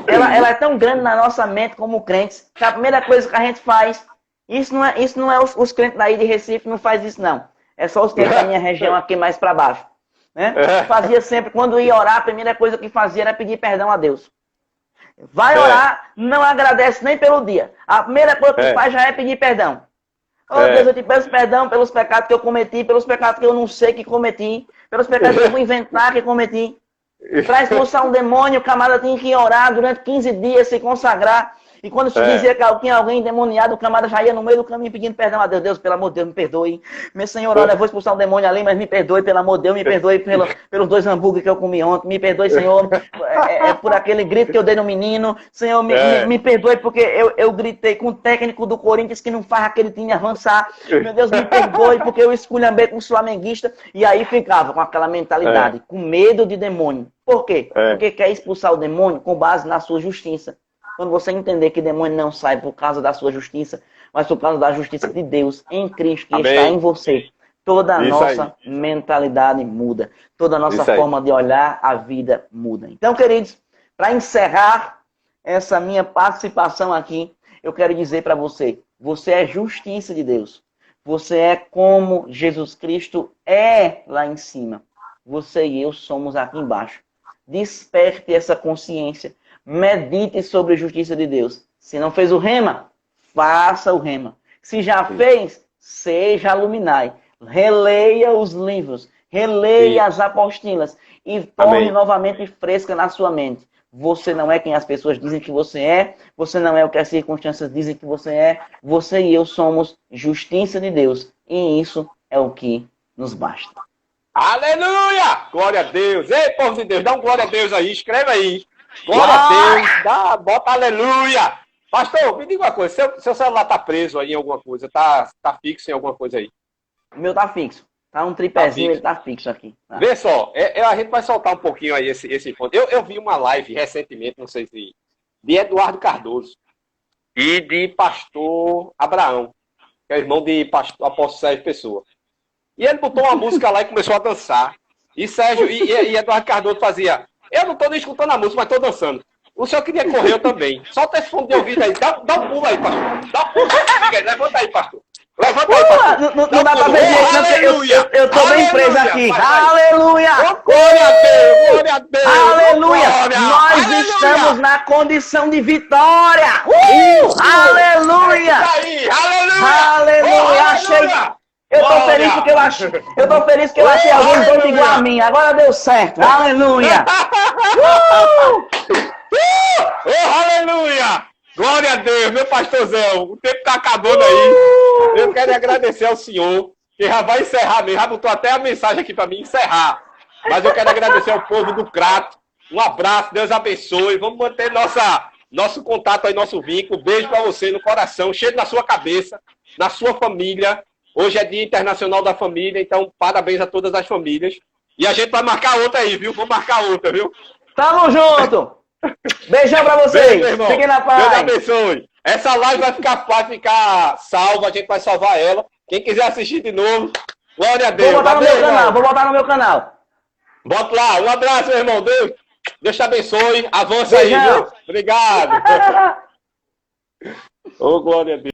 ela é tão grande na nossa mente como crentes, que a primeira coisa que a gente faz, isso não é os crentes daí de Recife, não faz isso não. É só os crentes da minha região aqui mais para baixo. Né? Fazia sempre, quando ia orar, a primeira coisa que fazia era pedir perdão a Deus. Vai orar, não agradece nem pelo dia. A primeira coisa que faz já é pedir perdão. Oh Deus, eu te peço perdão pelos pecados que eu cometi, pelos pecados que eu não sei que cometi, pelos pecados que eu vou inventar que cometi. Para expulsar um demônio, o camarada tinha que orar durante 15 dias, se consagrar. E quando se dizia que tinha alguém endemoniado, o camarada já ia no meio do caminho pedindo perdão a Deus. Deus, pelo amor de Deus, me perdoe. Meu Senhor, olha, eu vou expulsar um demônio ali, mas me perdoe, pelo amor de Deus, me perdoe pelos 2 hambúrgueres que eu comi ontem. Me perdoe, Senhor, por aquele grito que eu dei no menino. Senhor, me perdoe porque eu gritei com o técnico do Corinthians que não faz aquele time avançar. Meu Deus, me perdoe porque eu esculhambei com o flamenguista. E aí ficava com aquela mentalidade, com medo de demônio. Por quê? Porque quer expulsar o demônio com base na sua justiça. Quando você entender que demônio não sai por causa da sua justiça, mas por causa da justiça de Deus em Cristo que está em você, toda a nossa mentalidade muda. Toda a nossa forma de olhar a vida muda. Então, queridos, para encerrar essa minha participação aqui, eu quero dizer para você, você é justiça de Deus. Você é como Jesus Cristo é lá em cima. Você e eu somos aqui embaixo. Desperte essa consciência. Medite sobre a justiça de Deus. Se não fez o rema, faça o rema. Se já fez, seja luminai. Releia os livros, releia as apostilas e torne novamente fresca na sua mente. Você não é quem as pessoas dizem que você é, você não é o que as circunstâncias dizem que você é, você e eu somos justiça de Deus. E isso é o que nos basta. Aleluia! Glória a Deus! Ei, povo de Deus, dá um glória a Deus aí, escreve aí. Glória a Deus, bota aleluia. Pastor, me diga uma coisa, seu celular tá preso aí em alguma coisa, tá fixo em alguma coisa aí? O meu tá fixo. Tá um tripézinho, ele tá fixo aqui. Tá. Vê só, a gente vai soltar um pouquinho aí esse ponto. Eu vi uma live recentemente, não sei se... de Eduardo Cardoso e de pastor Abraão, que é irmão de pastor apóstolo Sérgio Pessoa. E ele botou uma música lá e começou a dançar. E Sérgio e Eduardo Cardoso fazia... Eu não tô nem escutando a música, mas tô dançando. O senhor queria correr, eu também. Solta esse fundo de ouvido aí. Dá um pulo aí, pastor. Dá um pulo. Levanta aí, pastor. Levanta aí, pastor. Não dá pra ver direito, eu tô bem preso aqui. Aleluia! Glória a Deus! Glória a Deus! Aleluia! Nós estamos na condição de vitória! Aleluia! Aleluia! Achei... Eu tô feliz porque eu achei alguém doido igual a mim. Agora deu certo. Aleluia! Aleluia! Glória a Deus, meu pastorzão. O tempo tá acabando aí. Eu quero agradecer ao senhor que já vai encerrar mesmo. Já botou até a mensagem aqui para mim encerrar. Mas eu quero agradecer ao povo do Crato. Um abraço, Deus abençoe. Vamos manter nosso contato aí, nosso vínculo. Beijo para você no coração, cheio na sua cabeça, na sua família. Hoje é Dia Internacional da Família, então parabéns a todas as famílias. E a gente vai marcar outra aí, viu? Vamos marcar outra, viu? Tamo junto! Beijão pra vocês! Beijo, meu irmão. Fiquem na paz! Deus abençoe! Essa live vai ficar salva, a gente vai salvar ela. Quem quiser assistir de novo, glória a Deus. Vou botar no meu canal, vou botar no meu canal. Bota lá, um abraço, meu irmão. Deus te abençoe. Avança Beijão. aí, viu? Obrigado. Ô, glória a Deus.